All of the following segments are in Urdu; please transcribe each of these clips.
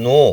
9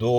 2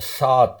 7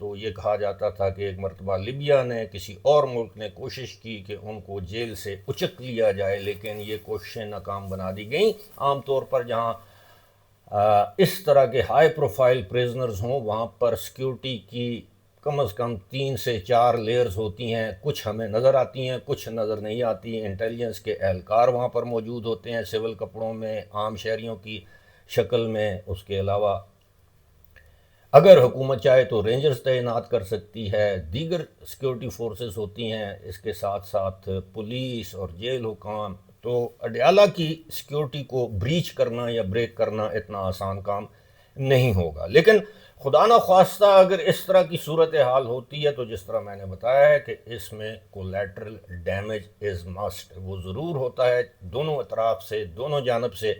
تو یہ کہا جاتا تھا کہ ایک مرتبہ لیبیا نے کسی اور ملک نے کوشش کی کہ ان کو جیل سے اچک لیا جائے، لیکن یہ کوششیں ناکام بنا دی گئیں۔ عام طور پر جہاں اس طرح کے ہائی پروفائل پریزنرز ہوں وہاں پر سیکیورٹی کی کم از کم 3 سے 4 لیئرز ہوتی ہیں، کچھ ہمیں نظر آتی ہیں، کچھ نظر نہیں آتی ہیں۔ انٹیلیجنس کے اہلکار وہاں پر موجود ہوتے ہیں سول کپڑوں میں، عام شہریوں کی شکل میں۔ اس کے علاوہ اگر حکومت چاہے تو رینجرز تعینات کر سکتی ہے، دیگر سیکیورٹی فورسز ہوتی ہیں، اس کے ساتھ ساتھ پولیس اور جیل حکام۔ تو اڈیالہ کی سیکیورٹی کو بریچ کرنا یا بریک کرنا اتنا آسان کام نہیں ہوگا، لیکن خدا نہ خواستہ اگر اس طرح کی صورتحال ہوتی ہے تو جس طرح میں نے بتایا ہے کہ اس میں کولیٹرل ڈیمیج از مسٹ، وہ ضرور ہوتا ہے، دونوں اطراف سے، دونوں جانب سے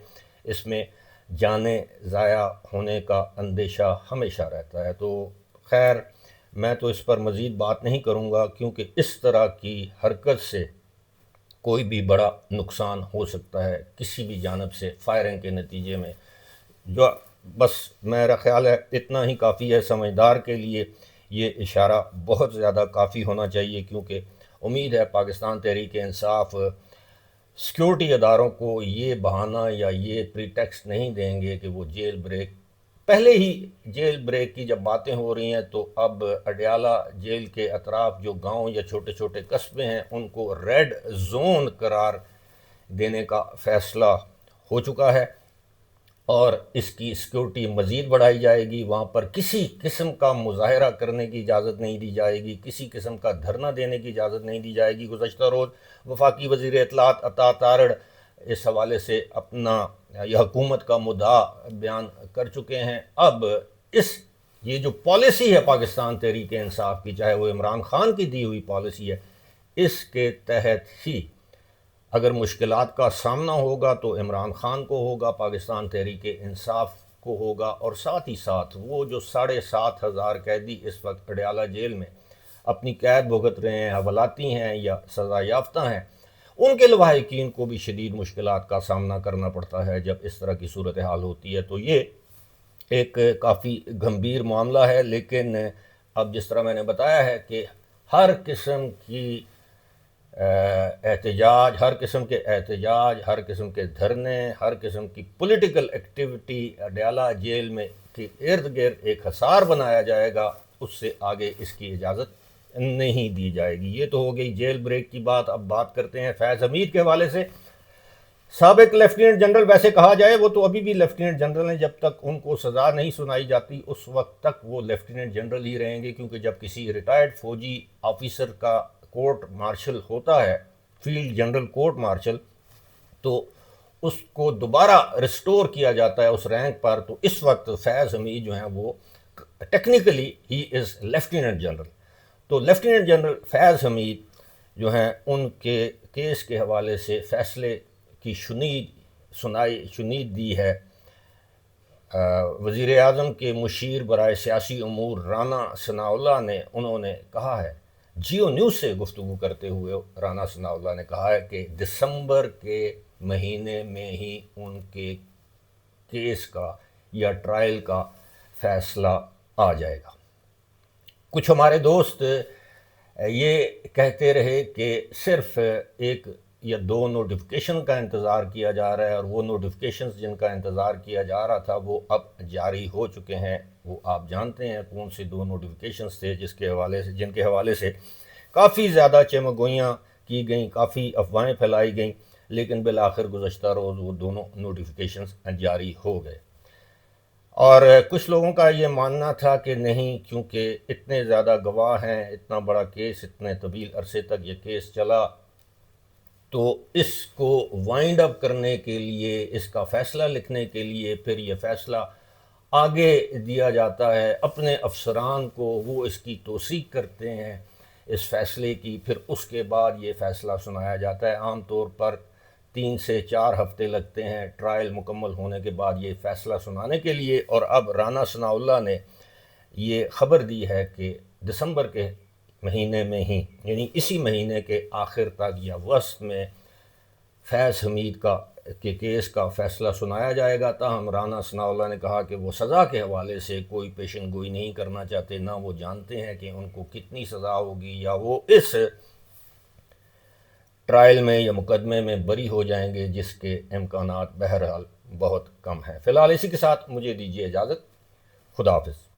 اس میں جانیں ضائع ہونے کا اندیشہ ہمیشہ رہتا ہے۔ تو خیر میں تو اس پر مزید بات نہیں کروں گا، کیونکہ اس طرح کی حرکت سے کوئی بھی بڑا نقصان ہو سکتا ہے کسی بھی جانب سے فائرنگ کے نتیجے میں۔ جو بس میرا خیال ہے اتنا ہی کافی ہے سمجھدار کے لیے، یہ اشارہ بہت زیادہ کافی ہونا چاہیے، کیونکہ امید ہے پاکستان تحریک انصاف سیکیورٹی اداروں کو یہ بہانہ یا یہ پریٹیکسٹ نہیں دیں گے کہ وہ جیل بریک، پہلے ہی جیل بریک کی جب باتیں ہو رہی ہیں تو اب اڈیالہ جیل کے اطراف جو گاؤں یا چھوٹے چھوٹے قصبے ہیں ان کو ریڈ زون قرار دینے کا فیصلہ ہو چکا ہے، اور اس کی سیکیورٹی مزید بڑھائی جائے گی۔ وہاں پر کسی قسم کا مظاہرہ کرنے کی اجازت نہیں دی جائے گی، کسی قسم کا دھرنا دینے کی اجازت نہیں دی جائے گی۔ گزشتہ روز وفاقی وزیر اطلاعات عطا تارڑ اس حوالے سے اپنا یہ حکومت کا مدعا بیان کر چکے ہیں۔ اب یہ جو پالیسی ہے پاکستان تحریک انصاف کی، چاہے وہ عمران خان کی دی ہوئی پالیسی ہے، اس کے تحت ہی اگر مشکلات کا سامنا ہوگا تو عمران خان کو ہوگا، پاکستان تحریک انصاف کو ہوگا، اور ساتھ ہی ساتھ وہ جو 7,500 قیدی اس وقت اڈیالہ جیل میں اپنی قید بھگت رہے ہیں، حوالاتی ہیں یا سزا یافتہ ہیں، ان کے لواحقین کو بھی شدید مشکلات کا سامنا کرنا پڑتا ہے جب اس طرح کی صورتحال ہوتی ہے۔ تو یہ ایک کافی گمبھیر معاملہ ہے، لیکن اب جس طرح میں نے بتایا ہے کہ ہر قسم کی احتجاج، ہر قسم کے دھرنے، ہر قسم کی پولیٹیکل ایکٹیویٹی اڈیالہ جیل میں کے ارد گرد ایک حصار بنایا جائے گا، اس سے آگے اس کی اجازت نہیں دی جائے گی۔ یہ تو ہو گئی جیل بریک کی بات۔ اب بات کرتے ہیں فیض حمید کے حوالے سے۔ سابق لیفٹیننٹ جنرل، ویسے کہا جائے وہ تو ابھی بھی لیفٹیننٹ جنرل ہیں، جب تک ان کو سزا نہیں سنائی جاتی اس وقت تک وہ لیفٹیننٹ جنرل ہی رہیں گے، کیونکہ جب کسی ریٹائرڈ فوجی آفیسر کا کورٹ مارشل ہوتا ہے، فیلڈ جنرل کورٹ مارشل، تو اس کو دوبارہ ریسٹور کیا جاتا ہے اس رینک پر۔ تو اس وقت فیض حمید جو ہیں وہ ٹیکنیکلی ہی از لیفٹیننٹ جنرل۔ تو لیفٹیننٹ جنرل فیض حمید جو ہیں ان کے کیس کے حوالے سے فیصلے کی شنید دی ہے وزیر اعظم کے مشیر برائے سیاسی امور رانا ثناء اللہ نے۔ انہوں نے کہا ہے، جیو نیوز سے گفتگو کرتے ہوئے رانا ثناء اللہ نے کہا ہے کہ دسمبر کے مہینے میں ہی ان کے کیس کا یا ٹرائل کا فیصلہ آ جائے گا۔ کچھ ہمارے دوست یہ کہتے رہے کہ صرف 1 یا 2 نوٹیفیکیشن کا انتظار کیا جا رہا ہے، اور وہ نوٹیفیکیشنز جن کا انتظار کیا جا رہا تھا وہ اب جاری ہو چکے ہیں۔ وہ آپ جانتے ہیں کون سے 2 نوٹیفیکیشنز تھے جن کے حوالے سے کافی زیادہ چمگوئیاں کی گئیں، کافی افواہیں پھیلائی گئیں، لیکن بالآخر گزشتہ روز وہ دونوں نوٹیفیکیشنز جاری ہو گئے۔ اور کچھ لوگوں کا یہ ماننا تھا کہ نہیں، کیونکہ اتنے زیادہ گواہ ہیں، اتنا بڑا کیس، اتنے طویل عرصے تک یہ کیس چلا، تو اس کو وائنڈ اپ کرنے کے لیے، اس کا فیصلہ لکھنے کے لیے پھر یہ فیصلہ آگے دیا جاتا ہے اپنے افسران کو، وہ اس کی توثیق کرتے ہیں اس فیصلے کی، پھر اس کے بعد یہ فیصلہ سنایا جاتا ہے۔ عام طور پر 3 سے 4 ہفتے لگتے ہیں ٹرائل مکمل ہونے کے بعد یہ فیصلہ سنانے کے لیے۔ اور اب رانا ثناء اللہ نے یہ خبر دی ہے کہ دسمبر کے مہینے میں ہی، یعنی اسی مہینے کے آخر تک یا وسط میں فیض حمید کا کے کیس کا فیصلہ سنایا جائے گا۔ تاہم رانا ثناءاللہ نے کہا کہ وہ سزا کے حوالے سے کوئی پیشن گوئی نہیں کرنا چاہتے، نہ وہ جانتے ہیں کہ ان کو کتنی سزا ہوگی یا وہ اس ٹرائل میں یا مقدمے میں بری ہو جائیں گے، جس کے امکانات بہرحال بہت کم ہیں۔ فی الحال اسی کے ساتھ مجھے دیجیے اجازت۔ خدا حافظ۔